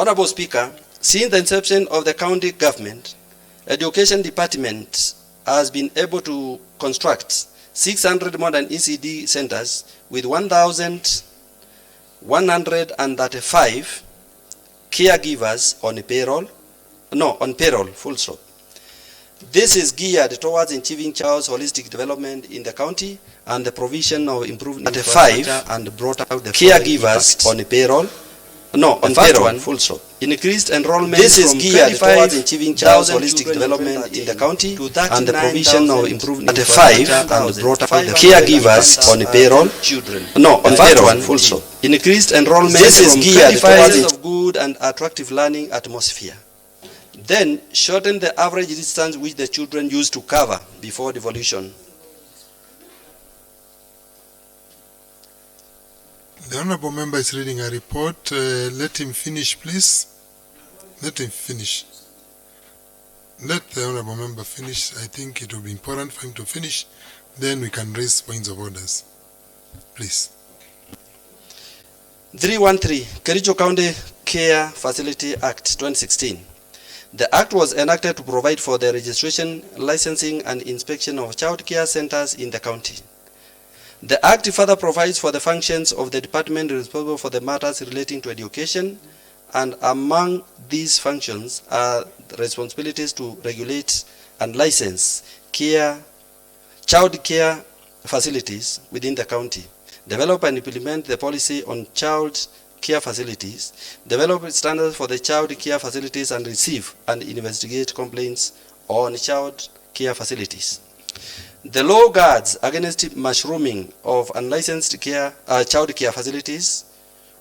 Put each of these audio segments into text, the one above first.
Honorable Speaker, since the inception of the county government, Education Department has been able to construct 600 modern ECD centers with 1,135 caregivers on payroll, full stop. This is geared towards achieving child's holistic development in the county and the provision of improved infrastructure and brought out the caregivers on payroll. Full stop. Increased enrollment. This is geared towards achieving child's holistic development in the county and the provision of improved infrastructure and brought out the caregivers on payroll. Full stop. Increased enrollment. This is geared towards of good and attractive learning atmosphere. Then shorten the average distance which the children used to cover before devolution. The Honorable Member is reading a report. Let him finish, please. Let him finish. Let the Honorable Member finish. I think it will be important for him to finish. Then we can raise points of orders. Please. 313, Kericho County Care Facility Act 2016. The Act was enacted to provide for the registration, licensing, and inspection of child care centers in the county. The Act further provides for the functions of the department responsible for the matters relating to education, and among these functions are the responsibilities to regulate and license child care facilities within the county, develop and implement the policy on child care facilities, develop standards for the child care facilities, and receive and investigate complaints on child care facilities. The law guards against mushrooming of unlicensed child care facilities,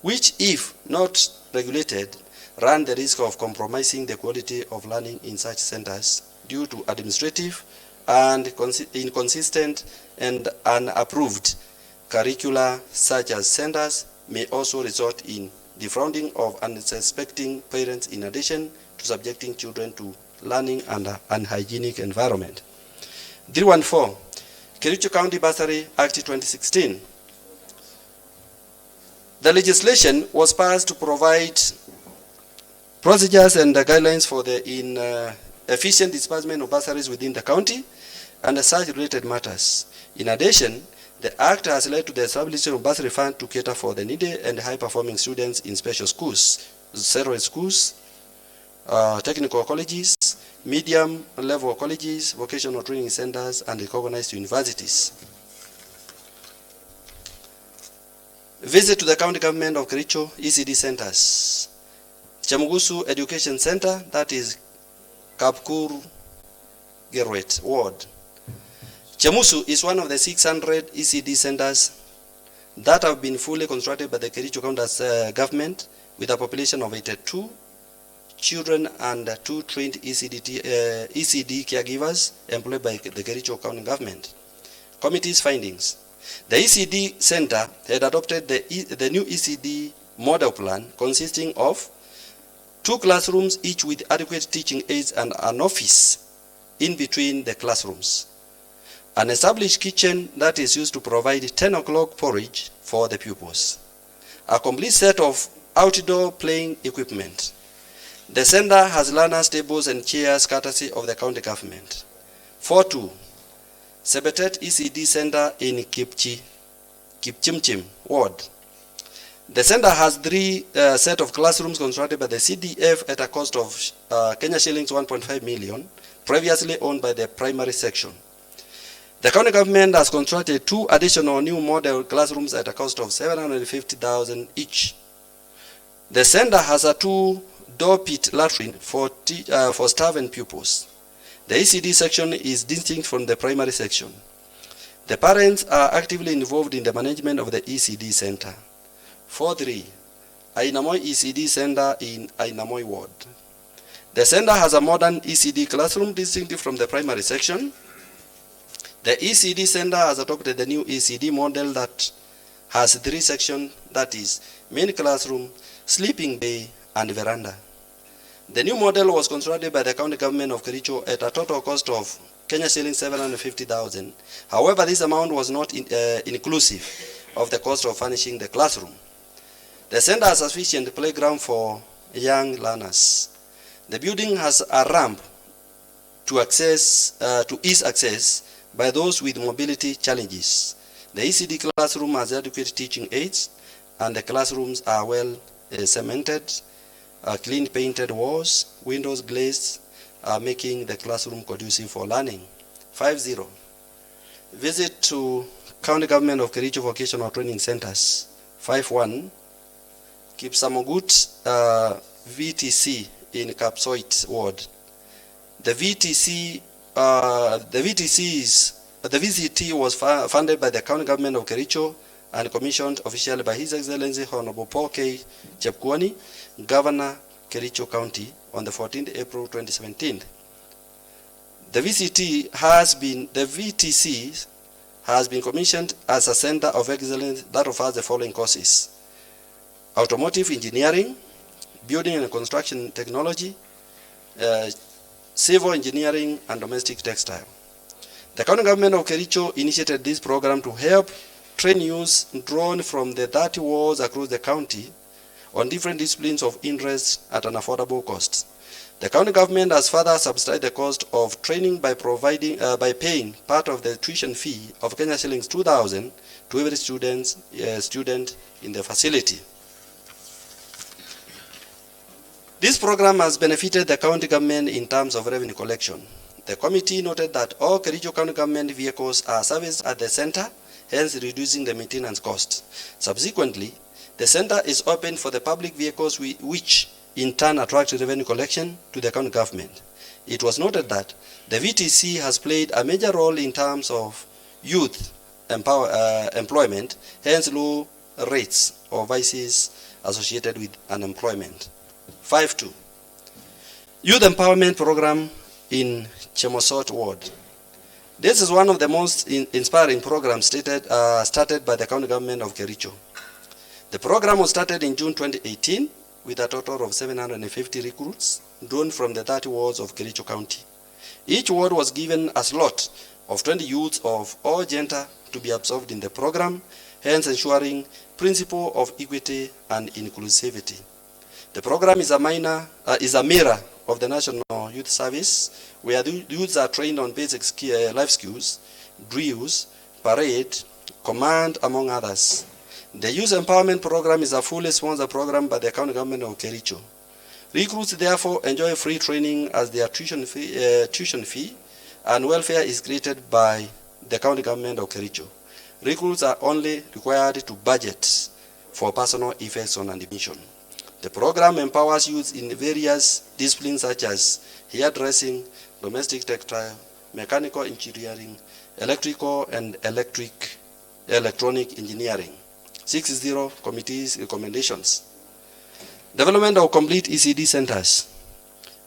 which, if not regulated, run the risk of compromising the quality of learning in such centers due to administrative and inconsistent and unapproved curricula. Such as centers may also result in defrauding of unsuspecting parents, in addition to subjecting children to learning under unhygienic environment. 314, Kericho County Bursary Act 2016. The legislation was passed to provide procedures and guidelines for the efficient disbursement of bursaries within the county and such related matters. In addition, the Act has led to the establishment of bursary fund to cater for the needy and high-performing students in special schools, secondary schools, technical colleges, medium-level colleges, vocational training centers, and recognized universities. Visit to the county government of Kericho ECD centers. Chamugusu Education Center, that is Kapkur Gerwet Ward. Chemusu is one of the 600 ECD centers that have been fully constructed by the Kericho County government, with a population of 82 children and 2 trained ECD caregivers employed by the Kericho County government. Committee's findings. The ECD center had adopted the new ECD model plan consisting of 2 classrooms, each with adequate teaching aids and an office in between the classrooms. An established kitchen that is used to provide 10 o'clock porridge for the pupils. A complete set of outdoor playing equipment. The center has learners' tables and chairs courtesy of the county government. 42. Sebetet ECD Center in Kipchimchim Ward. The center has 3 set of classrooms constructed by the CDF at a cost of Kenya shillings 1.5 million, previously owned by the primary section. The county government has constructed 2 additional new model classrooms at a cost of 750,000 each. The center has a 2-door pit latrine for staff and pupils. The ECD section is distinct from the primary section. The parents are actively involved in the management of the ECD center. 43. Ainamoi ECD Center in Ainamoi Ward. The center has a modern ECD classroom distinct from the primary section. The ECD center has adopted the new ECD model that has 3 sections, that is, main classroom, sleeping bay, and veranda. The new model was constructed by the county government of Kericho at a total cost of Kenya shillings 750,000. However, this amount was not inclusive of the cost of furnishing the classroom. The center has sufficient playground for young learners. The building has a ramp to ease access by those with mobility challenges. The ECD classroom has adequate teaching aids, and the classrooms are well cemented, clean painted walls, windows glazed, making the classroom conducive for learning. 5-0. Visit to County Government of Kericho Vocational Training Centers. 5-1. Kipsamogut VTC in Kapsoit Ward. The VCT was funded by the County Government of Kericho and commissioned officially by His Excellency Honorable Paul K. Chepkwony, Governor, Kericho County, on the 14th April 2017. The VTC has been commissioned as a center of excellence that offers the following courses: automotive engineering, building and construction technology, civil engineering, and domestic textile. The County Government of Kericho initiated this program to help train youths drawn from the 30 wards across the county on different disciplines of interest at an affordable cost. The county government has further subsidized the cost of training by paying part of the tuition fee of Kenya shillings 2,000 to every student in the facility. This program has benefited the county government in terms of revenue collection. The committee noted that all Kericho County government vehicles are serviced at the center, hence reducing the maintenance cost. Subsequently, the center is open for the public vehicles which in turn attract revenue collection to the county government. It was noted that the VTC has played a major role in terms of youth employment, hence low rates or vices associated with unemployment. 5-2. Youth Empowerment Program in Chemosot Ward. This is one of the most inspiring programs started by the county government of Kericho. The program was started in June 2018 with a total of 750 recruits drawn from the 30 wards of Kericho County. Each ward was given a slot of 20 youths of all gender to be absorbed in the program, hence ensuring principle of equity and inclusivity. The program is a mirror of the National Youth Service, where the youths are trained on basic life skills, drills, parade, command, among others. The Youth Empowerment Program is a fully sponsored program by the County Government of Kericho. Recruits therefore enjoy free training as their tuition fee and welfare is created by the County Government of Kericho. Recruits are only required to budget for personal effects on admission. The program empowers youth in various disciplines such as hairdressing, domestic textile, mechanical engineering, electrical and electronic engineering. 6-0 committee's recommendations. Development of complete ECD centers.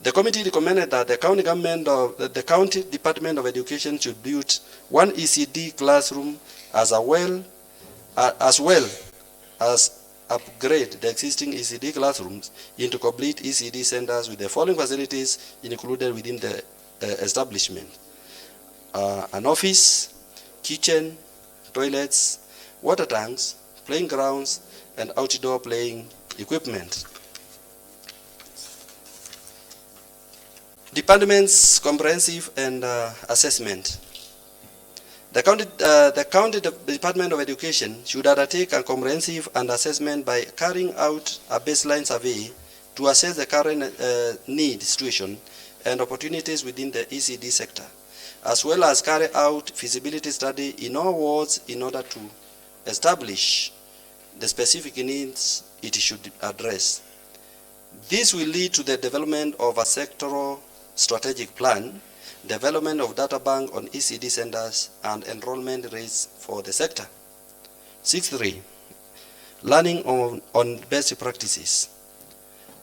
The committee recommended that the county Department of Education should build one ECD classroom as well as upgrade the existing ECD classrooms into complete ECD centers with the following facilities included within the establishment: an office, kitchen, toilets, water tanks, playing grounds, and outdoor playing equipment. Department's comprehensive and assessment. The county Department of Education should undertake a comprehensive and assessment by carrying out a baseline survey to assess the current need situation and opportunities within the ECD sector, as well as carry out feasibility study in all wards in order to establish the specific needs it should address. This will lead to the development of a sectoral strategic plan, development of data bank on ECD centers, and enrollment rates for the sector. 6.3. Learning on best practices.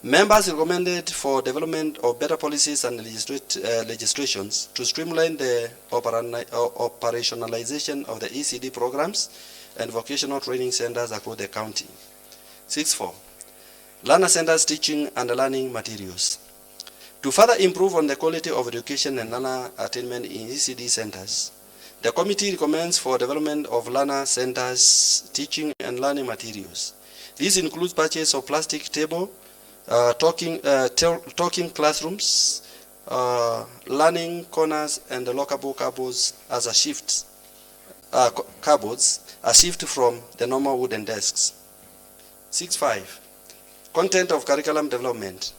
Members recommended for development of better policies and legislations to streamline the operationalization of the ECD programs and vocational training centers across the county. 6.4. Learner centers teaching and learning materials. To further improve on the quality of education and learner attainment in ECD centers, the committee recommends for development of learner centers teaching and learning materials. This includes purchase of plastic table, talking classrooms, learning corners, and the lockable cupboards as a shift. Cupboards, a shift from the normal wooden desks. 6.5. Content of curriculum development.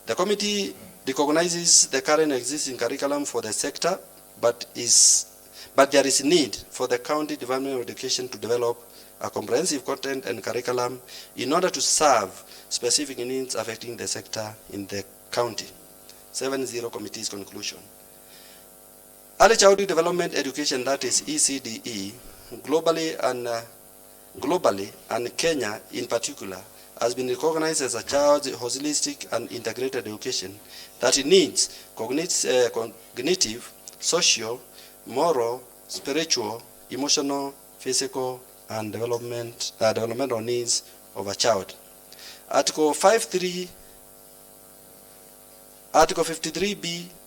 The committee recognizes the current existing curriculum for the sector, but there is need for the county Department of Education to develop a comprehensive content and curriculum in order to serve specific needs affecting the sector in the county. 7.0 Committee's conclusion. Early childhood development education, that is ECDE, globally and Kenya in particular, has been recognized as a child's holistic and integrated education that needs cognitive, social, moral, spiritual, emotional, physical, and developmental needs of a child. Article 53B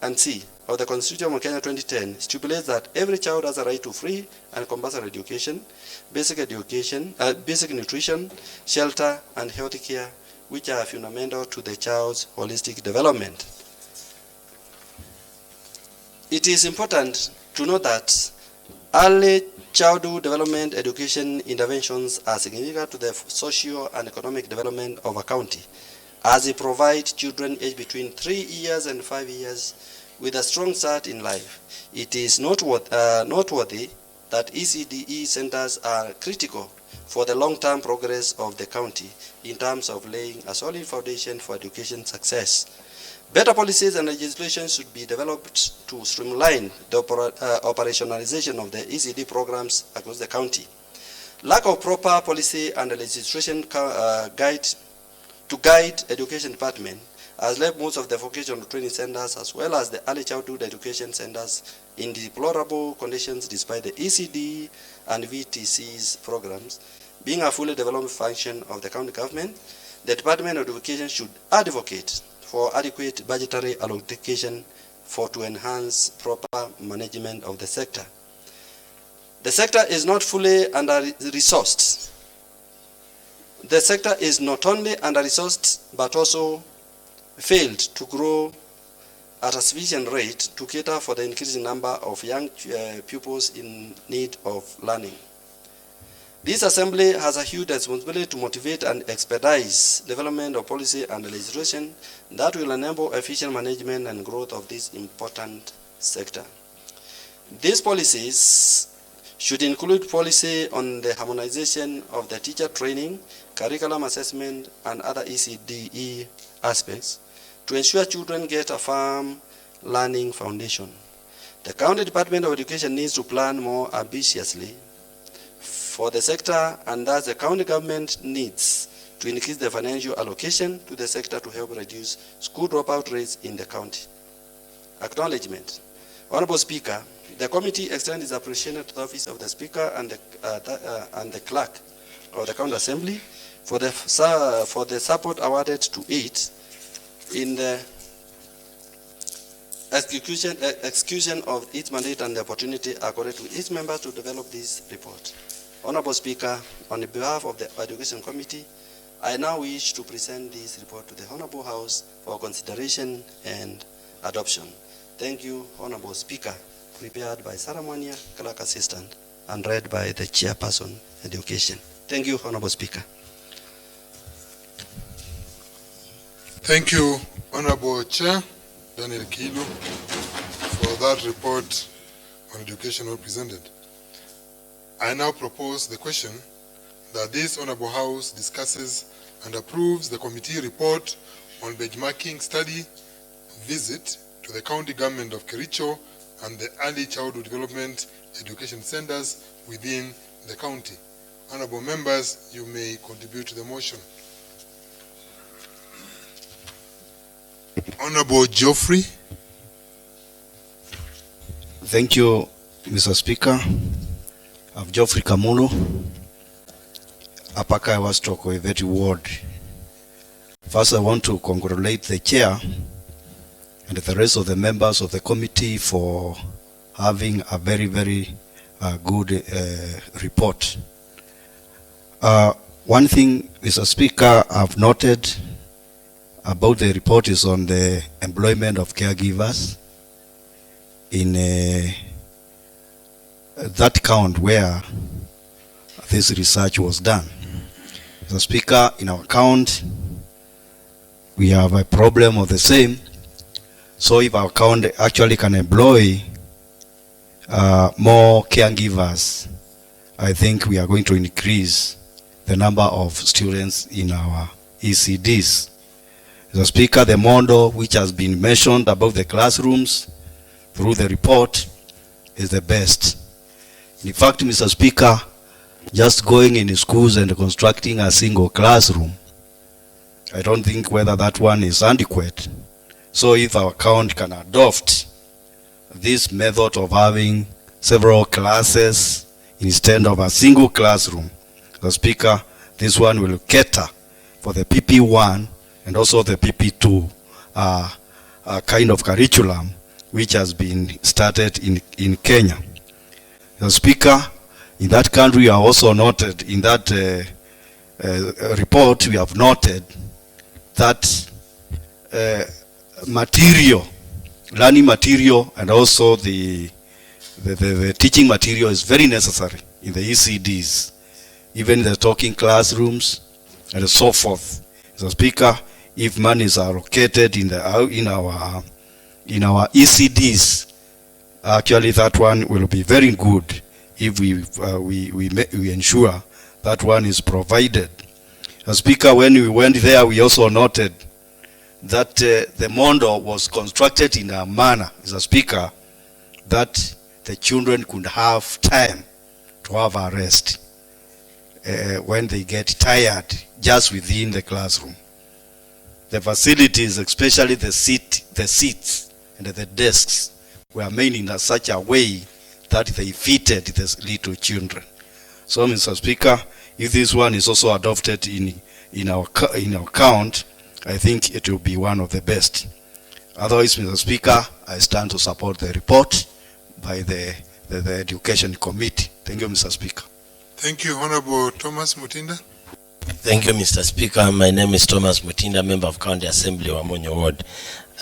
and C of the Constitution of Kenya 2010 stipulates that every child has a right to free and compulsory education, basic nutrition, shelter, and health care, which are fundamental to the child's holistic development. It is important to note that early childhood development education interventions are significant to the socio and economic development of a county, as they provide children aged between 3 years and 5 years with a strong start in life. It is noteworthy that ECDE centers are critical for the long-term progress of the county in terms of laying a solid foundation for education success. Better policies and legislation should be developed to streamline the operationalization of the ECD programs across the county. Lack of proper policy and legislation to guide education department has left most of the vocational training centers as well as the early childhood education centers in deplorable conditions despite the ECD and VTC's programs being a fully developed function of the county government. The Department of Education should advocate for adequate budgetary allocation to enhance proper management of the sector. The sector is not fully under-resourced. The sector is not only under-resourced but also failed to grow at a sufficient rate to cater for the increasing number of young pupils in need of learning. This assembly has a huge responsibility to motivate and expedite development of policy and legislation that will enable efficient management and growth of this important sector. These policies should include policy on the harmonization of the teacher training, curriculum assessment, and other ECDE aspects to ensure children get a firm learning foundation. The County Department of Education needs to plan more ambitiously for the sector, and thus the county government needs to increase the financial allocation to the sector to help reduce school dropout rates in the county. Acknowledgement. Honorable Speaker, the committee extends its appreciation to the Office of the Speaker and the Clerk of the County Assembly for the support awarded to it in the execution of its mandate and the opportunity accorded to each member to develop this report. Honorable Speaker, on behalf of the Education Committee, I now wish to present this report to the Honorable House for consideration and adoption. Thank you, Honorable Speaker. Prepared by Sarah Mwania, Clerk Assistant, and read by the Chairperson, Education. Thank you, Honorable Speaker. Thank you, Honorable Chair Daniel Kilo, for that report on education well presented. I now propose the question that this Honorable House discusses and approves the committee report on benchmarking study visit to the county government of Kericho and the early childhood development education centers within the county. Honorable members, you may contribute to the motion. Honorable Geoffrey. Thank you, Mr. Speaker. I'm Geoffrey Kamulo, Apaka Wastoko, Veti Ward. First, I want to congratulate the chair and the rest of the members of the committee for having a very, very good report. One thing, Mr. Speaker, I've noted about the report is on the employment of caregivers in that count where this research was done. Mr. Speaker, in our count, we have a problem of the same. So if our count actually can employ more caregivers, I think we are going to increase the number of students in our ECDs. Mr. Speaker, the model which has been mentioned about the classrooms through the report is the best. In fact, Mr. Speaker, just going in schools and constructing a single classroom, I don't think whether that one is adequate. So if our count can adopt this method of having several classes instead of a single classroom, Mr. Speaker, this one will cater for the PP1 and also the PP2 kind of curriculum which has been started in Kenya. Mr. Speaker, in that country we are also noted, in that report we have noted that material, learning material and also the teaching material is very necessary in the ECDs, even the talking classrooms and so forth. Mr. Speaker, if monies are allocated in our ECDs, actually that one will be very good if we ensure that one is provided. Mr. Speaker, when we went there, we also noted that the model was constructed in a manner, Mr. Speaker, that the children could have time to have a rest when they get tired just within the classroom. The facilities, especially the seats and the desks, were made in such a way that they fitted the little children. So, Mr. Speaker, if this one is also adopted in our count, I think it will be one of the best. Otherwise, Mr. Speaker, I stand to support the report by the Education Committee. Thank you, Mr. Speaker. Thank you, Honorable Thomas Mutinda. Thank you, Mr. Speaker. My name is Thomas Mutinda, Member of County Assembly, Wamonyo Ward.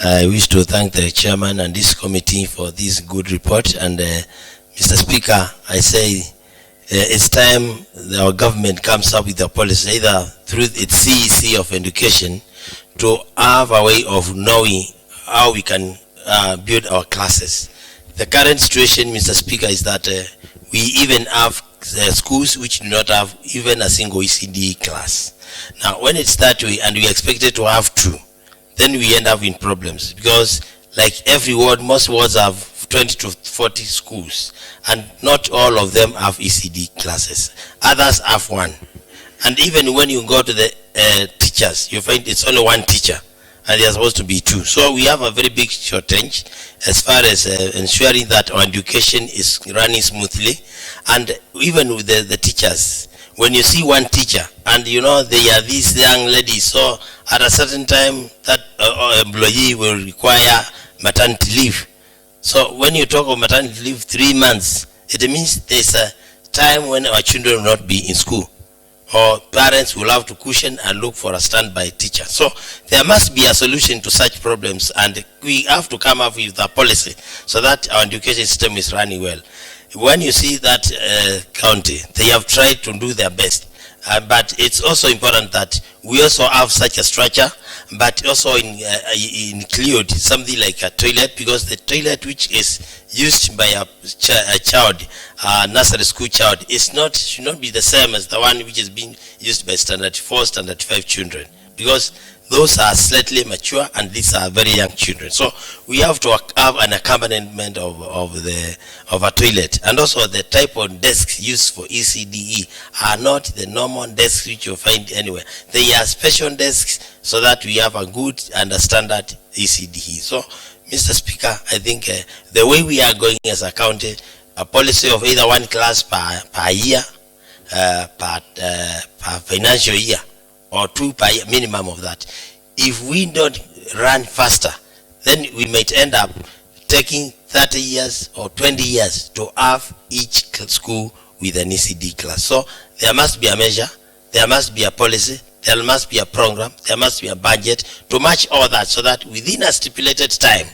I wish to thank the Chairman and this committee for this good report. And Mr. Speaker, I say it's time our government comes up with a policy, either through its CEC of education, to have a way of knowing how we can build our classes. The current situation, Mr. Speaker, is that we even have schools which do not have even a single ECD class. Now, when it's that way and we expected to have two, then we end up in problems, because like every ward, most wards have 20 to 40 schools, and not all of them have ECD classes. Others have one. And even when you go to the teachers, you find it's only one teacher, and there's supposed to be two. So we have a very big shortage as far as ensuring that our education is running smoothly. And even with the teachers, when you see one teacher and you know they are these young ladies, so at a certain time that employee will require maternity leave. So when you talk of maternity leave 3 months, it means there's a time when our children will not be in school, or parents will have to cushion and look for a standby teacher. So there must be a solution to such problems, and we have to come up with a policy so that our education system is running well. When you see that county, they have tried to do their best, but it's also important that we also have such a structure, but also include something like a toilet, because the toilet which is used by a child, nursery school child, should not be the same as the one which is being used by standard 4, standard 5 children, because those are slightly mature and these are very young children. So we have to have an accompaniment of a toilet. And also the type of desks used for ECDE are not the normal desks which you find anywhere. They are special desks so that we have a good and a standard ECDE. So, Mr. Speaker, I think the way we are going as a county, a policy of either one class per year, per financial year, or 2 per year, minimum of that. If we don't run faster, then we might end up taking 30 years or 20 years to have each school with an ECD class. So there must be a measure, there must be a policy, there must be a program, there must be a budget to match all that, so that within a stipulated time,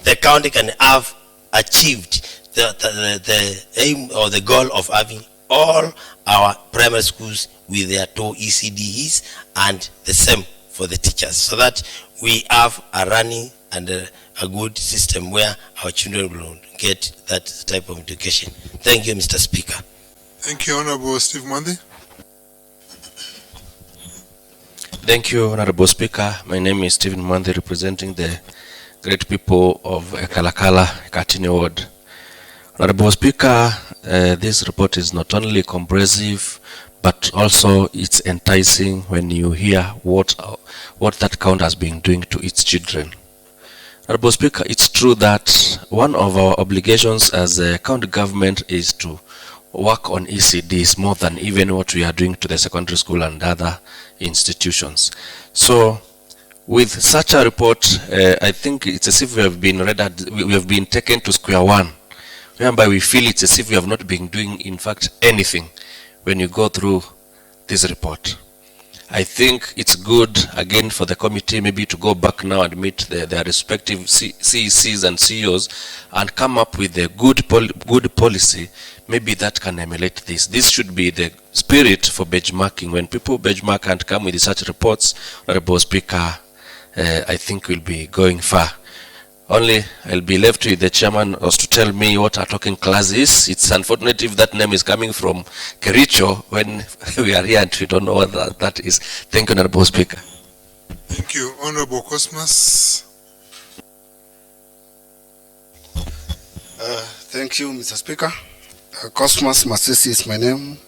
the county can have achieved the aim or the goal of having all our primary schools with their 2 ECDs, and the same for the teachers, so that we have a running and a good system where our children will get that type of education. Thank you, Mr. Speaker. Thank you, Honorable Steve Mwandi. Thank you, Honorable Speaker. My name is Stephen Mwandi, representing the great people of Kalakala, Katini Ward. Honorable Speaker, this report is not only comprehensive, but also it's enticing when you hear what that county has been doing to its children. Honorable Speaker, it's true that one of our obligations as a county government is to work on ECDs more than even what we are doing to the secondary school and other institutions. So with such a report, I think it's as if we have been taken to square one, whereby we feel it's as if we have not been doing, in fact, anything when you go through this report. I think it's good, again, for the committee maybe to go back now and meet their respective CECs and CEOs and come up with a good policy, maybe that can emulate this. This should be the spirit for benchmarking. When people benchmark and come with such reports, Honorable Speaker, I think we'll be going far. Only I'll be left with the chairman was to tell me what our talking class is. It's unfortunate if that name is coming from Kericho when we are here and we don't know what that is. Thank you, Honorable Speaker. Thank you, Honorable Cosmas. Thank you, Mr. Speaker. Cosmas Masisi is my name.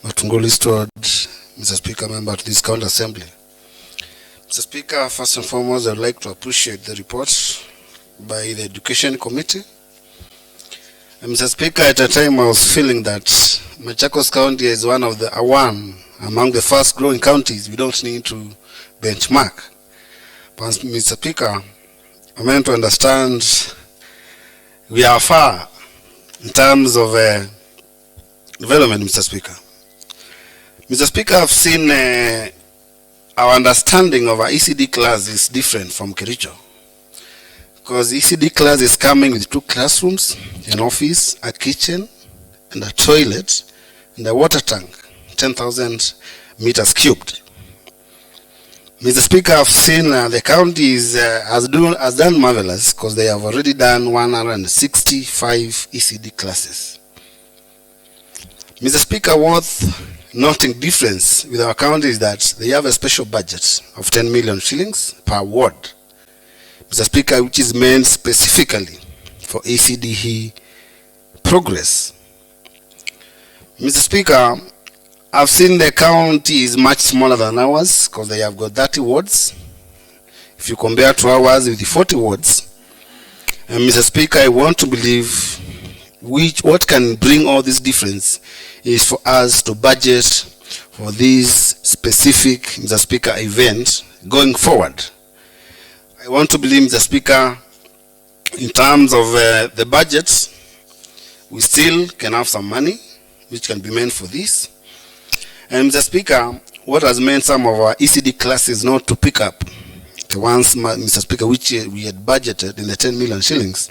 Matungoli Steward, Mr. Speaker, member to this county assembly. Mr. Speaker, first and foremost, I'd like to appreciate the report by the Education Committee. And Mr. Speaker, at a time I was feeling that Machakos County is one among the fast growing counties. We don't need to benchmark. But Mr. Speaker, I meant to understand we are far in terms of development, Mr. Speaker. Mr. Speaker, I've seen our understanding of our ECD class is different from Kericho. Because ECD class is coming with 2 classrooms, an office, a kitchen, and a toilet, and a water tank, 10,000 meters cubed. Mr. Speaker, I've seen the county has done marvelous because they have already done 165 ECD classes. Mr. Speaker, worth noting difference with our county is that they have a special budget of 10 million shillings per ward. Mr. Speaker, which is meant specifically for ECD progress. Mr. Speaker, I've seen the county is much smaller than ours because they have got 30 wards. If you compare to ours with the 40 wards. And Mr. Speaker, I want to believe what can bring all this difference is for us to budget for this specific, Mr. Speaker, event going forward. I want to believe, Mr. Speaker, in terms of the budget, we still can have some money which can be meant for this. And Mr. Speaker, what has meant some of our ECD classes not to pick up the ones, Mr. Speaker, which we had budgeted in the 10 million shillings.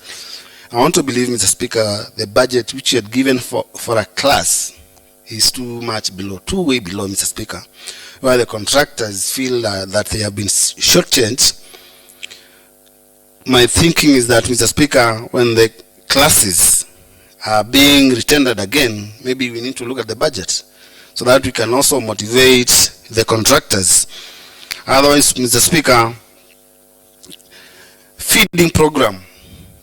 I want to believe, Mr. Speaker, the budget which you had given for a class is too much below, way below, Mr. Speaker, where the contractors feel that they have been shortchanged. My thinking is that, Mr. Speaker, when the classes are being retendered again, maybe we need to look at the budget so that we can also motivate the contractors. Otherwise, Mr. Speaker, feeding program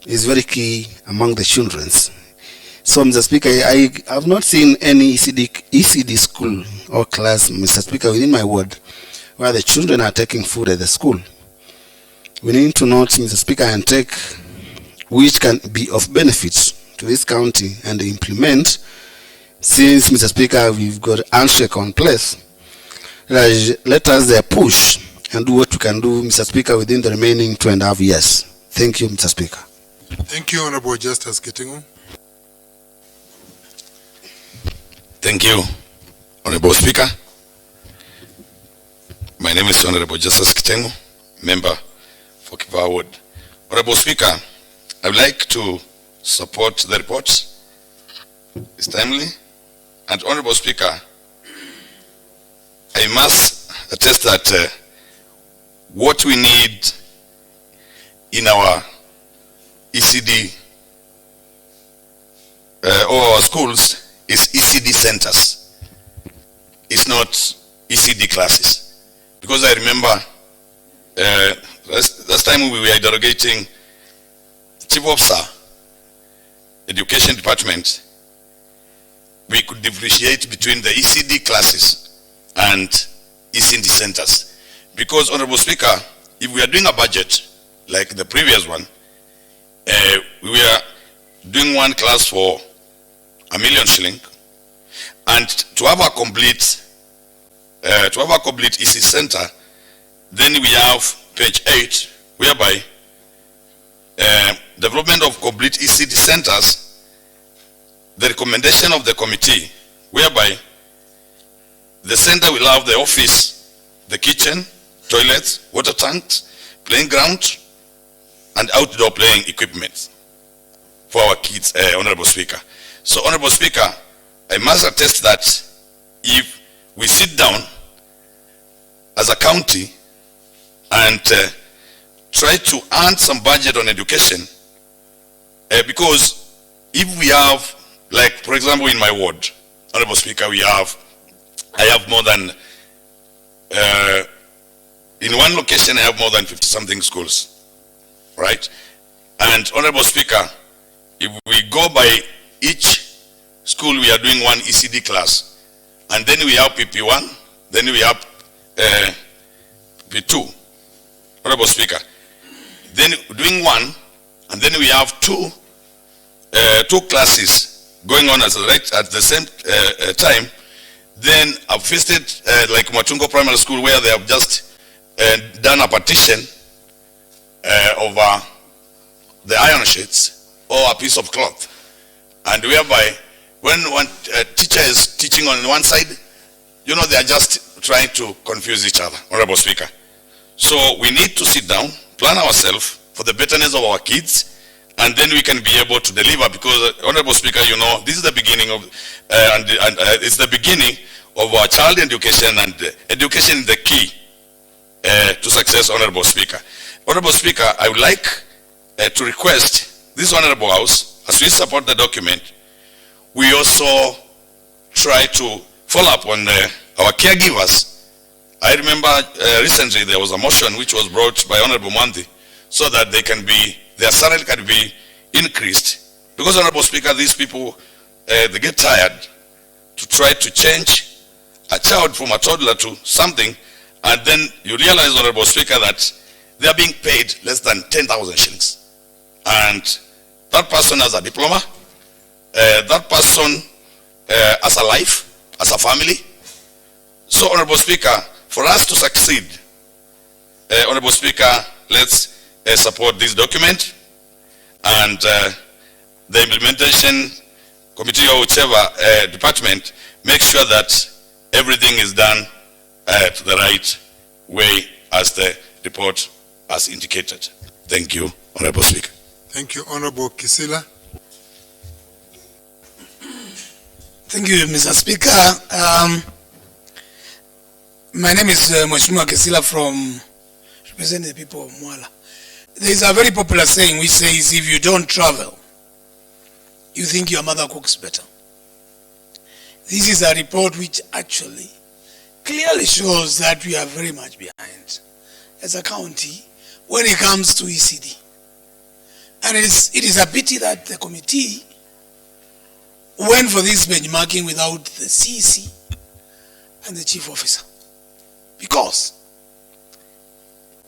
is very key among the children. So, Mr. Speaker, I have not seen any ECD school or class, Mr. Speaker, within my ward where the children are taking food at the school. We need to note, Mr. Speaker, and take which can be of benefit to this county and implement, since, Mr. Speaker, we've got handshake on place. Let us push and do what we can do, Mr. Speaker, within the remaining 2.5 years. Thank you, Mr. Speaker. Thank you, Honorable Justice Ketingu. Thank you, Honorable Speaker. My name is Honorable Justice Kitengo, member for Kiva Ward. Honorable Speaker, I would like to support the report. It's timely. And Honorable Speaker, I must attest that what we need in our ECD or our schools is ECD centers. It's not ECD classes. Because I remember last time we were interrogating Chief Officer, Education Department, we could differentiate between the ECD classes and ECD centers. Because, Honorable Speaker, if we are doing a budget like the previous one, we were doing one class for ₦1 million, and to have a complete ECD center, then we have page 8, whereby development of complete ECD centers, the recommendation of the committee, whereby the center will have the office, the kitchen, toilets, water tanks, playing ground, and outdoor playing equipment for our kids, Honorable Speaker. So, Honorable Speaker, I must attest that if we sit down as a county and try to earn some budget on education, because if we have, like for example in my ward, Honorable Speaker, I have more than, in one location I have more than 50 something schools, right? And Honorable Speaker, if we go by each school, we are doing one ECD class, and then we have PP1, then we have P2, Honorable Speaker. Then doing one, and then we have two classes going on at the same time. Then I've visited like Matungo Primary School, where they have just done a partition over the iron sheets or a piece of cloth, and whereby when one teacher is teaching on one side, you know, they are just trying to confuse each other, Honorable Speaker. So we need to sit down, plan ourselves for the betterness of our kids, and then we can be able to deliver, because, Honorable Speaker, you know, this is the beginning of, it's the beginning of our child education, and education is the key to success, Honorable Speaker. Honorable Speaker, I would like to request this Honorable House, as we support the document, we also try to follow up on our caregivers. I remember recently there was a motion which was brought by Honorable Mwanthi, so that their salary can be increased. Because, Honorable Speaker, these people, they get tired to try to change a child from a toddler to something, and then you realize, Honorable Speaker, that they are being paid less than 10,000 shillings. And that person has a diploma, that person has a life, as a family. So, Honorable Speaker, for us to succeed, Honorable Speaker, let's support this document, and the implementation committee or whichever department make sure that everything is done to the right way as the report has indicated. Thank you, Honorable Speaker. Thank you, Honorable Kisila. Thank you, Mr. Speaker. My name is Mheshimiwa Kisila from representing the people of Mwala. There is a very popular saying which says, if you don't travel, you think your mother cooks better. This is a report which actually clearly shows that we are very much behind as a county when it comes to ECD. And it is a pity that the committee went for this benchmarking without the CC and the chief officer. Because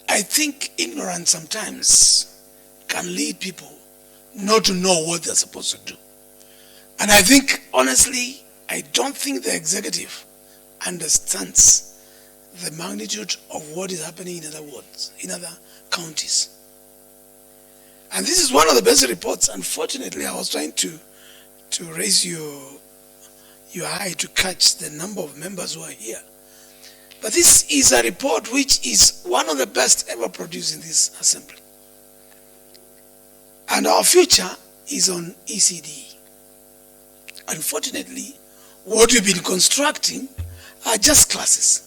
I think ignorance sometimes can lead people not to know what they're supposed to do. And I think, honestly, I don't think the executive understands the magnitude of what is happening in other wards, in other counties. And this is one of the best reports. Unfortunately, I was trying to raise your eye to catch the number of members who are here. But this is a report which is one of the best ever produced in this assembly. And our future is on ECD. Unfortunately, what we've been constructing are just classes.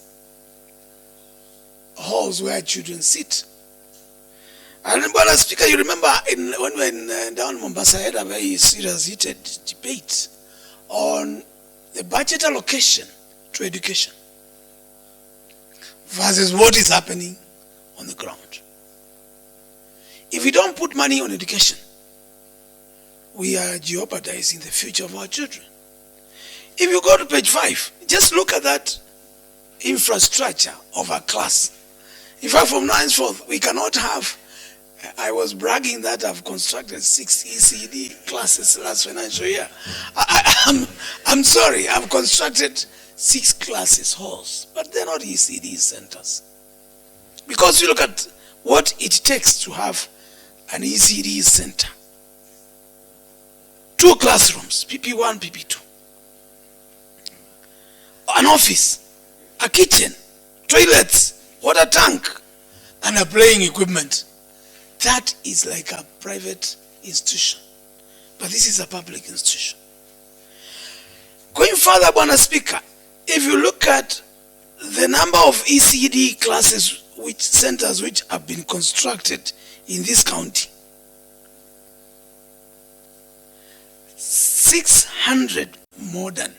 Halls where children sit. And Mr. Speaker, you remember when we were down in Mombasa, I had a very serious heated debate on the budget allocation to education versus what is happening on the ground. If we don't put money on education, we are jeopardizing the future of our children. If you go to page 5, just look at that infrastructure of a class. In fact, from now henceforth, we cannot have, I was bragging that I've constructed 6 ECD classes last financial year. I'm sorry, I've constructed 6 classes halls, but they're not ECD centers. Because you look at what it takes to have an ECD center. 2 classrooms, PP1, PP2. An office, a kitchen, toilets, water tank, and a playing equipment. That is like a private institution. But this is a public institution. Going further, Mr. Speaker, if you look at the number of ECD classes, centers which have been constructed in this county, 600 modern,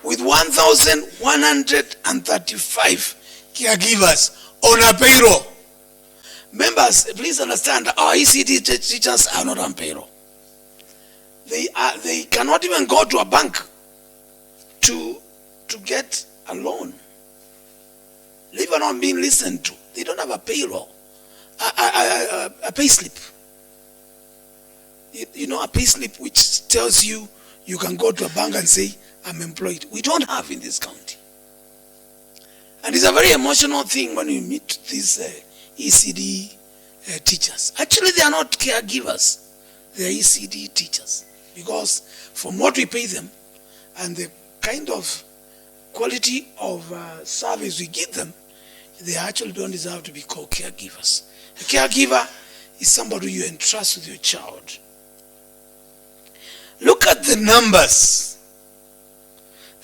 with 1,135 caregivers on a payroll. Members, please understand, our ECD teachers are not on payroll. They cannot even go to a bank to get a loan. Leave alone being listened to. They don't have a payroll, a pay slip. You know, a pay slip which tells you you can go to a bank and say, I'm employed. We don't have in this county. And it's a very emotional thing when you meet these ECD teachers. Actually, they are not caregivers. They are ECD teachers. Because from what we pay them and the kind of quality of service we give them, they actually don't deserve to be called caregivers. A caregiver is somebody you entrust with your child. Look at the numbers,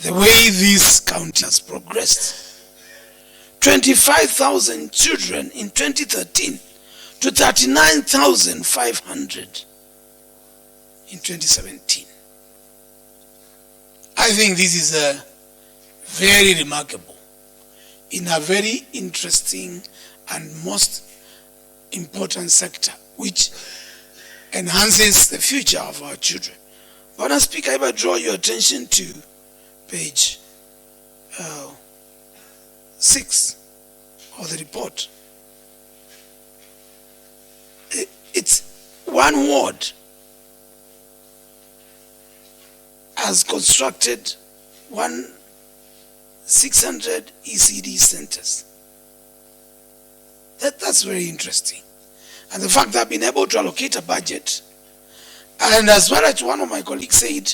the way this county has progressed. 25,000 children in 2013 to 39,500 in 2017. I think this is very remarkable in a very interesting and most important sector which enhances the future of our children. Mr. Speaker, I will draw your attention to page 6 of the report. It's one ward has constructed 600 ECD centers. That's very interesting. And the fact that I've been able to allocate a budget, and as well as one of my colleagues said,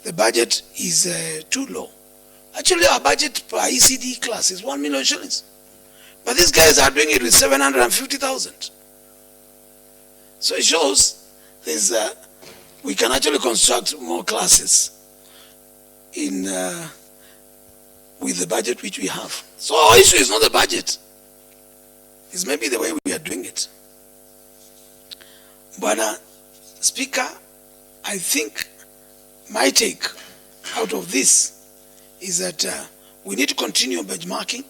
the budget is too low. Actually, our budget per ECD class is 1 million shillings. But these guys are doing it with 750,000. So it shows we can actually construct more classes with the budget which we have. So our issue is not the budget. It's maybe the way we are doing it. But Speaker, I think my take out of this is that we need to continue benchmarking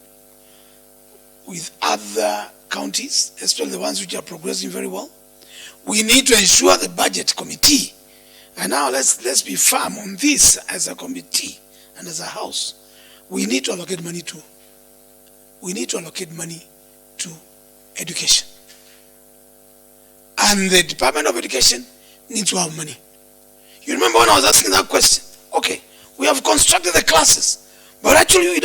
with other counties, especially the ones which are progressing very well. We need to ensure the budget committee, and now let's be firm on this as a committee and as a house. We need to allocate money to education. And the Department of Education needs to have money. You remember when I was asking that question? Okay, we have constructed the classes, but actually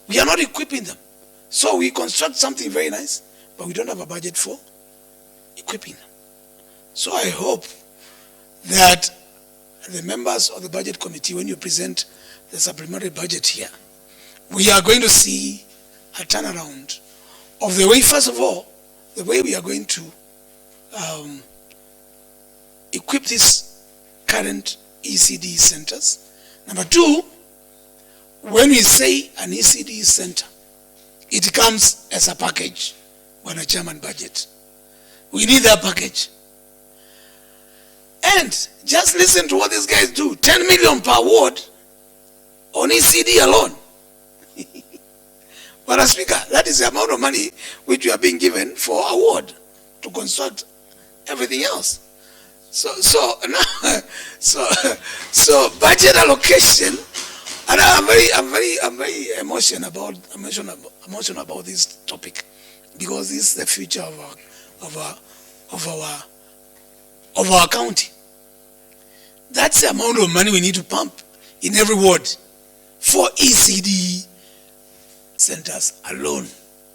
we are not equipping them. So we construct something very nice, but we don't have a budget for equipping them. So I hope that the members of the budget committee, when you present the supplementary budget here, we are going to see a turnaround of the way, first of all, the way we are going to equip these current ECD centers. Number two, when we say an ECD center, it comes as a package on a Chairman budget. We need that package. And just listen to what these guys do. 10 million per ward on ECD alone. But Speaker, that is the amount of money which we are being given for a ward to construct everything else. So budget allocation, and I'm very emotional about this topic, because this is the future of our county. That's the amount of money we need to pump in every ward for ECD centers alone.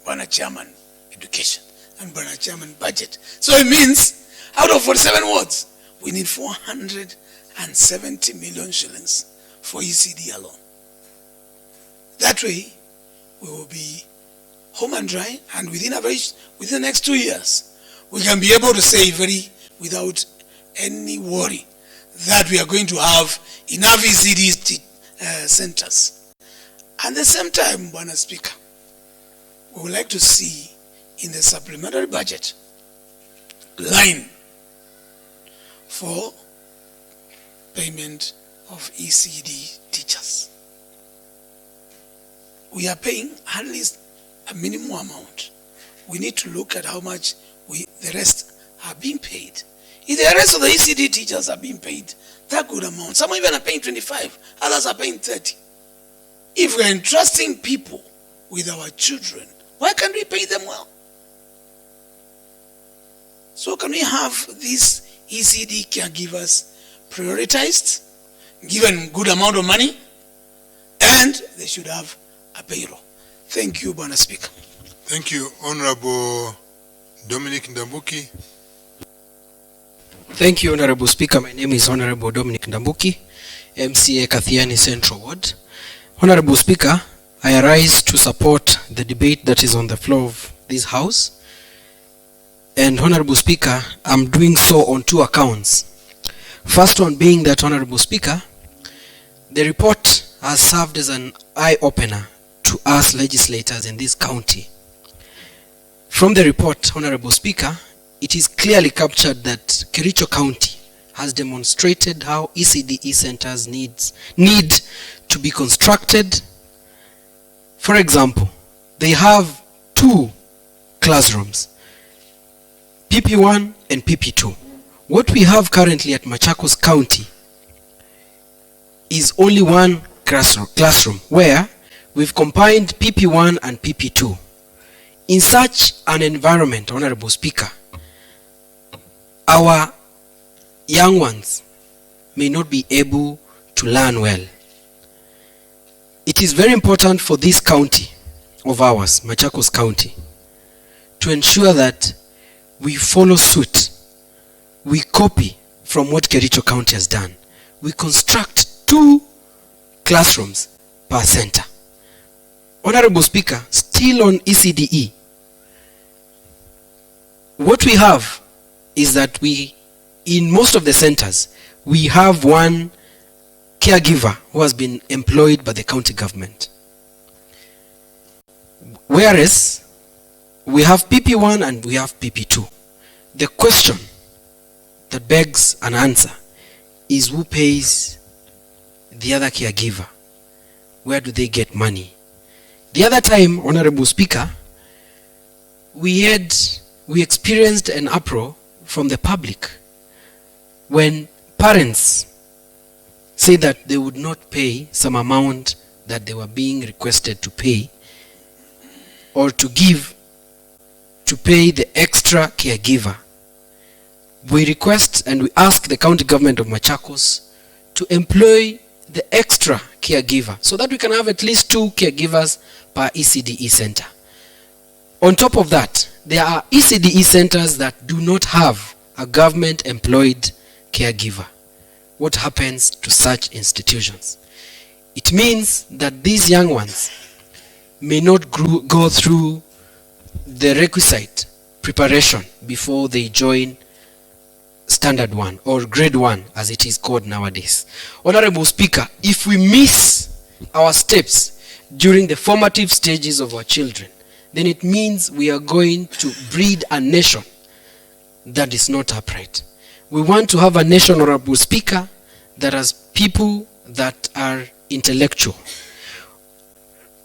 Bwana Chairman education and Bwana Chairman budget. So it means out of 47 wards, we need 470 million shillings for ECD alone. That way, we will be home and dry, and within the next 2 years, we can be able to say without any worry that we are going to have enough ECD centers. At the same time, Bwana Speaker, we would like to see in the supplementary budget line for payment of ECD teachers. We are paying at least a minimum amount. We need to look at how much the rest are being paid. If the rest of the ECD teachers are being paid that good amount, some even are paying 25, others are paying 30. If we are entrusting people with our children, why can't we pay them well? So can we have these ECD caregivers prioritized, given good amount of money, and they should have a payroll. Thank you, Bwana Speaker. Thank you, Honorable Dominic Ndambuki. Thank you, Honorable Speaker. My name is Honorable Dominic Ndambuki, MCA Kathiani Central Ward. Honorable Speaker, I arise to support the debate that is on the floor of this House. And Honorable Speaker, I'm doing so on two accounts. First one being that, Honorable Speaker, the report has served as an eye-opener to us legislators in this county. From the report, Honorable Speaker, it is clearly captured that Kericho County has demonstrated how ECDE centers need to be constructed. For example, they have 2 classrooms, PP1 and PP2. What we have currently at Machakos County is only 1 classroom where we've combined PP1 and PP2. In such an environment, Honorable Speaker, our young ones may not be able to learn well. It is very important for this county of ours, Machakos County, to ensure that we follow suit. We copy from what Kericho County has done. We construct 2 classrooms per center. Honorable Speaker, still on ECDE, what we have is that in most of the centers, we have 1 caregiver who has been employed by the county government. Whereas, we have PP1 and we have PP2. The question that begs an answer is, who pays the other caregiver? Where do they get money? The other time, Honorable Speaker, we experienced an uproar from the public when parents say that they would not pay some amount that they were being requested to pay, or to give to pay the extra caregiver. We request and we ask the county government of Machakos to employ the extra caregiver so that we can have at least 2 caregivers per ECDE center. On top of that, there are ECDE centers that do not have a government employed caregiver. What happens to such institutions? It means that these young ones may not go through the requisite preparation before they join standard 1 or grade 1 as it is called nowadays. Honorable Speaker, if we miss our steps during the formative stages of our children, then it means we are going to breed a nation that is not upright. We want to have a nation, Honorable Speaker, that has people that are intellectual.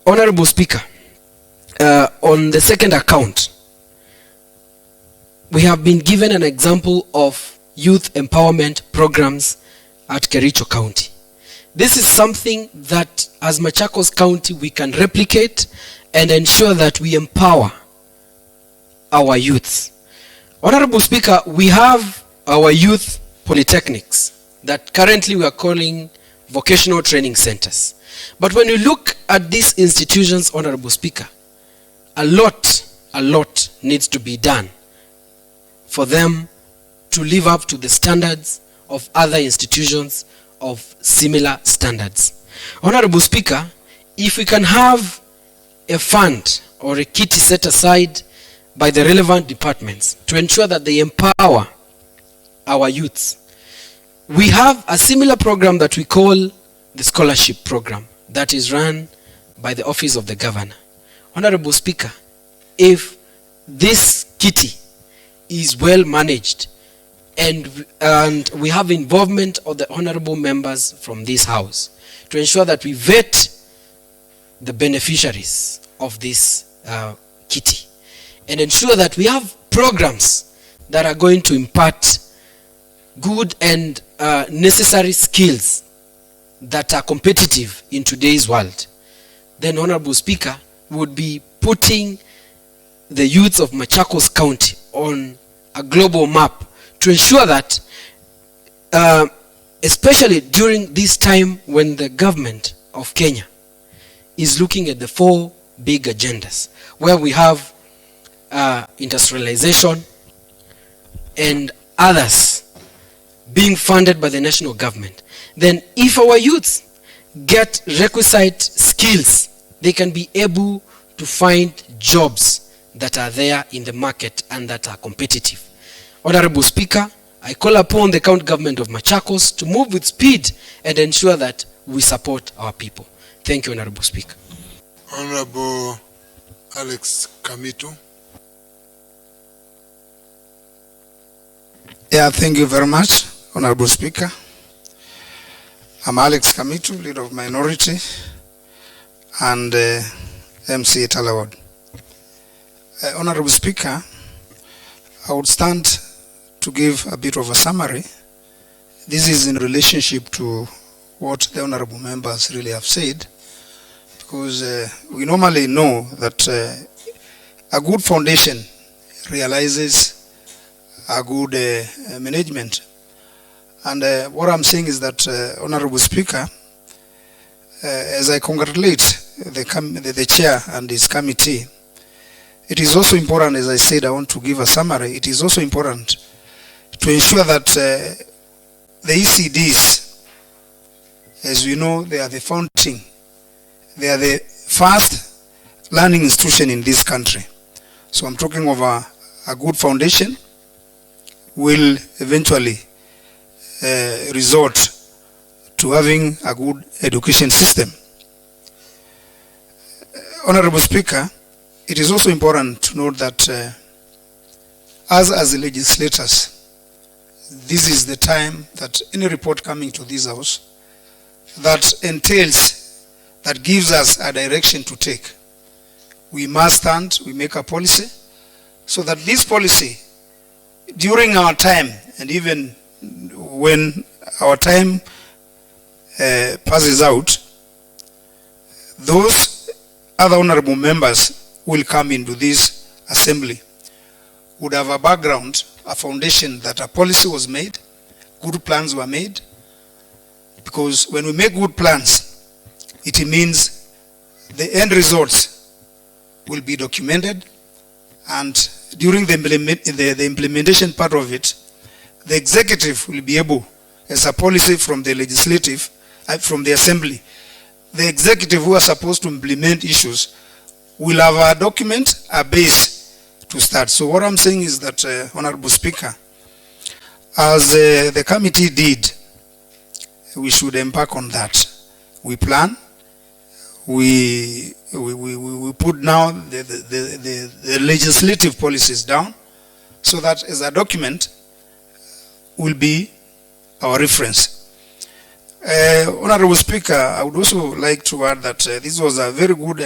Honorable Speaker, on the second account, we have been given an example of youth empowerment programs at Kericho County. This is something that as Machakos County we can replicate and ensure that we empower our youths. Honorable Speaker, we have our youth polytechnics that currently we are calling vocational training centers. But when you look at these institutions, Honorable Speaker, a lot needs to be done for them to live up to the standards of other institutions of similar standards. Honorable Speaker, if we can have a fund or a kitty set aside by the relevant departments to ensure that they empower our youths. We have a similar program that we call the scholarship program that is run by the Office of the Governor. Honorable Speaker, if this kitty is well managed and we have involvement of the honorable members from this house to ensure that we vet the beneficiaries of this kitty and ensure that we have programs that are going to impart good and necessary skills that are competitive in today's world, then Honorable Speaker would be putting the youths of Machakos County on a global map to ensure that especially during this time when the government of Kenya is looking at the 4 big agendas where we have industrialization and others being funded by the national government, then if our youths get requisite skills, they can be able to find jobs that are there in the market and that are competitive. Honorable Speaker, I call upon the county government of Machakos to move with speed and ensure that we support our people. Thank you, Honorable Speaker. Honorable Alex Kamitu. Yeah, thank you very much, Honorable Speaker. I'm Alex Kamitu, leader of minority and MC Talawad. Honorable Speaker, I would stand to give a bit of a summary. This is in relationship to what the honorable members really have said, because we normally know that a good foundation realizes a good management. And what I'm saying is that, Honorable Speaker, as I congratulate the chair and his committee, it is also important, as I said, I want to give a summary. It is also important to ensure that the ECDs, as we know, they are the founding, they are the first learning institution in this country. So I'm talking of a good foundation will eventually resort to having a good education system. Honorable Speaker, it is also important to note that as legislators, this is the time that any report coming to this house that entails, that gives us a direction to take, we must stand, we make a policy, so that this policy, during our time, and even when our time passes out, those other honorable members will come into this assembly, would have a background, a foundation that a policy was made, good plans were made, because when we make good plans, it means the end results will be documented, and during the implementation part of it, the executive will be able, as a policy from the legislative, from the assembly, the executive who are supposed to implement issues we'll have a document, a base to start. So what I'm saying is that, Honorable Speaker, as the committee did, we should embark on that. We plan, we put now the legislative policies down, so that as a document will be our reference. Honorable Speaker, I would also like to add that this was a very good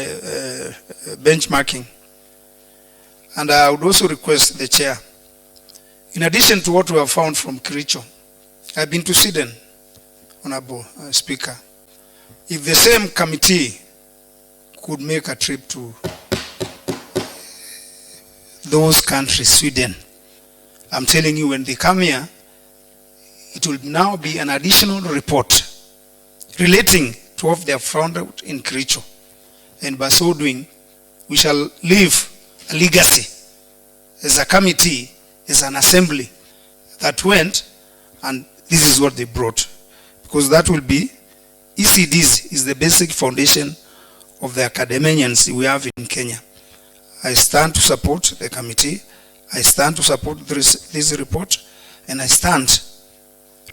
benchmarking, and I would also request the chair, in addition to what we have found from Kericho, I've been to Sweden, Honorable Speaker. If the same committee could make a trip to those countries, Sweden, I'm telling you, when they come here, it will now be an additional report relating to what they have found out in Kericho. And by so doing, we shall leave a legacy as a committee, as an assembly that went, and this is what they brought. Because that will be, ECDs is the basic foundation of the academicians we have in Kenya. I stand to support the committee, I stand to support this report, and I stand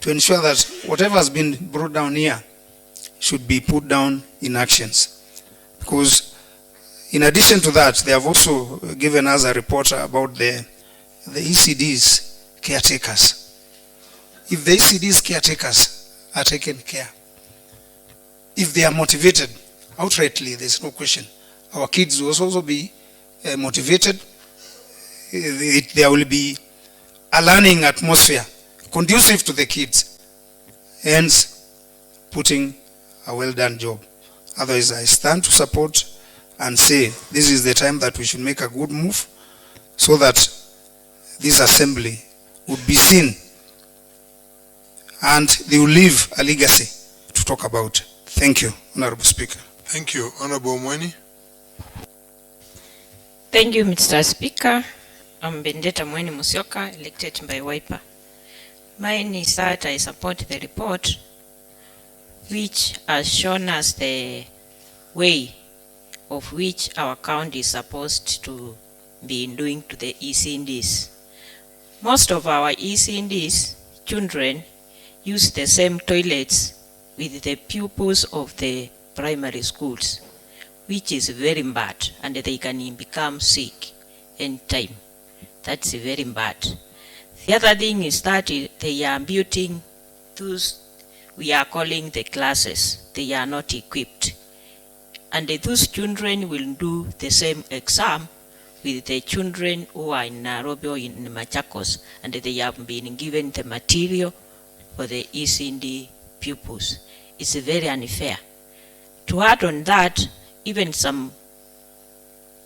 to ensure that whatever has been brought down here should be put down in actions. Because in addition to that, they have also given us a report about the ECDs caretakers. If the ECDs caretakers are taken care, if they are motivated outrightly, there's no question, our kids will also be motivated. There will be a learning atmosphere conducive to the kids, hence putting a well done job. Otherwise, I stand to support and say this is the time that we should make a good move, so that this assembly would be seen and they will leave a legacy to talk about. Thank you, Honorable Speaker. Thank you. Honorable Mweni. Thank you, Mr. Speaker. I'm Bendeta Mweni Musyoka, elected by Wiper. Mine is that I support the report, which has shown us the way of which our county is supposed to be doing to the ECDs. Most of our ECDs children use the same toilets with the pupils of the primary schools, which is very bad, and they can become sick anytime. That's very bad. The other thing is that they are building those we are calling the classes. They are not equipped. And those children will do the same exam with the children who are in Nairobi or in MACHAKOS, and they have been given the material for the ECD pupils. It's very unfair. To add on that, even some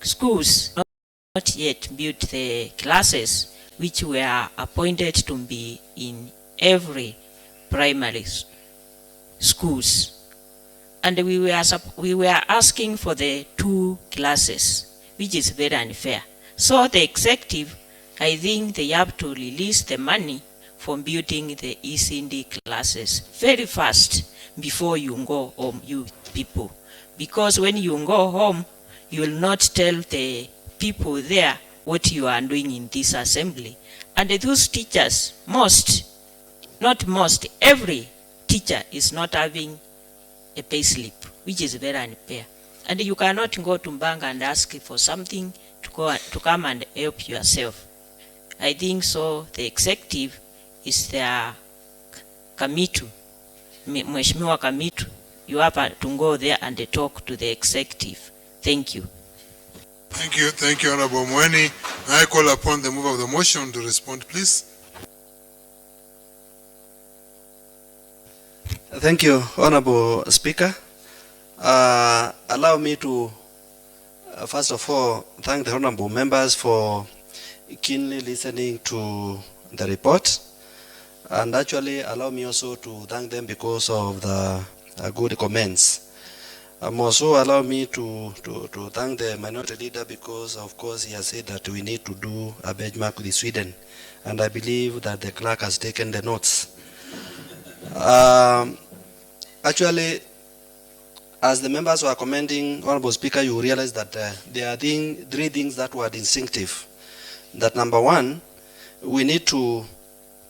schools not yet built the classes which were appointed to be in every primary schools. And we were asking for the 2 classes, which is very unfair. So the executive, I think they have to release the money for building the ECD classes very fast before you go home, you people. Because when you go home, you will not tell the people there what you are doing in this assembly. And those teachers, every teacher is not having a pay slip, which is very unfair. And you cannot go to bank and ask for something to come and help yourself. I think so the executive is their Kamitu, Mheshimiwa Kamitu. You have to go there and talk to the executive. Thank you. Thank you, Honorable Mweni. May I call upon the mover of the motion to respond, please? Thank you, Honorable Speaker. Allow me to, first of all, thank the honorable members for keenly listening to the report. And actually, allow me also to thank them because of the good comments. Also allow me to thank the minority leader because, of course, he has said that we need to do a benchmark with Sweden. And I believe that the clerk has taken the notes. Actually, As the members were commending Honorable Speaker, you realize that there are three things that were distinctive. That number one, we need to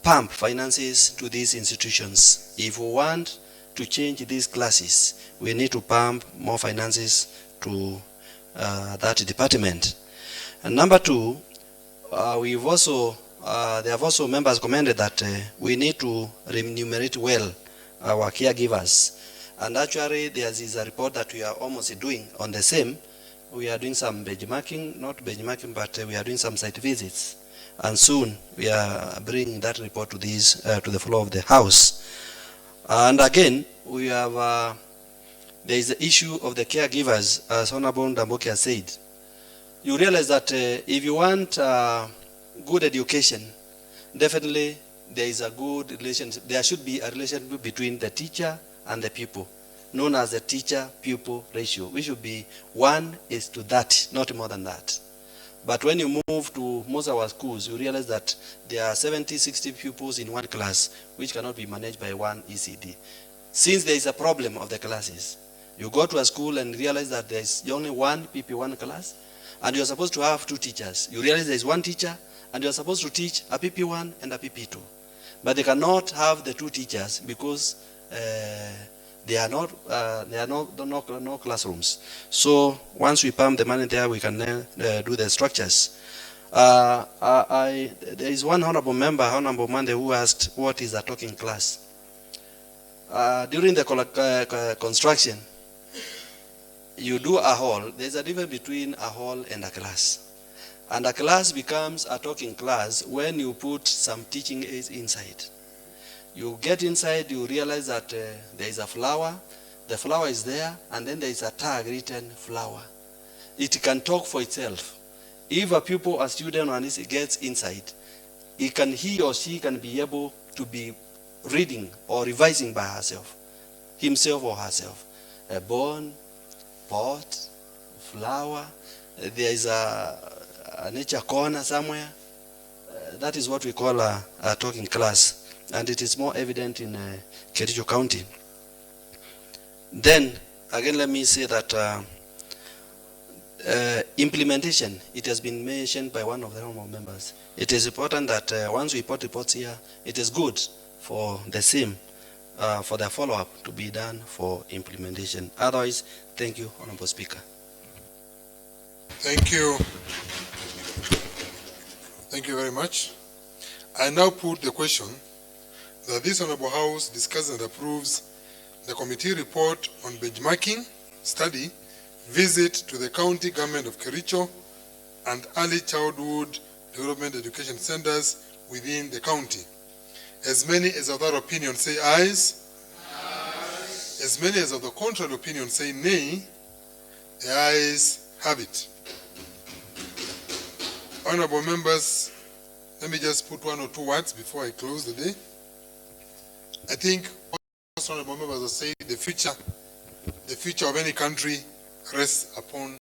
pump finances to these institutions. If we want to change these classes, we need to pump more finances to that department. And number two, they have also members commended that we need to remunerate well our caregivers. And actually, there is a report that we are almost doing on the same. We are doing some benchmarking, not benchmarking, but we are doing some site visits. And soon we are bringing that report to to the floor of the House. And again, we have there is the issue of the caregivers, as Honorable Ndamboki has said. You realize that if you want good education, definitely there is a good relationship. There should be a relationship between the teacher and the pupil, known as the teacher-pupil ratio. We should be 1:30, not more than that. But when you move to most of our schools, you realize that there are 70, 60 pupils in one class, which cannot be managed by one ECD. Since there is a problem of the classes, you go to a school and realize that there is only one PP1 class, and you are supposed to have two teachers. You realize there is one teacher, and you are supposed to teach a PP1 and a PP2. But they cannot have the two teachers because there are no classrooms. So once we pump the money there, we can do the structures. There is one honorable member, Honorable Mande, who asked, what is a talking class? During the construction, you do a hall. There's a difference between a hall and a class. And a class becomes a talking class when you put some teaching aids inside. You get inside, you realize that there is a flower, the flower is there, and then there is a tag written flower. It can talk for itself. If a pupil, a student, and he gets inside, he or she can be able to be reading or revising by herself, himself or herself. A bone, pot, flower, there is a nature corner somewhere. That is what we call a talking class. And it is more evident in Kericho County. Then, again, let me say that implementation, it has been mentioned by one of the honorable members. It is important that once we put reports here, it is good for the same, for the follow-up to be done for implementation. Otherwise, thank you, Honorable Speaker. Thank you. Thank you very much. I now put the question that this Honorable House discusses and approves the committee report on benchmarking study, visit to the county government of Kericho and early childhood development education centers within the county. As many as of that opinion say ayes. Ayes. As many as of the contrary opinion say nay. The ayes have it. Honorable members, let me just put one or two words before I close the day. I think honorable members will say the future of any country rests upon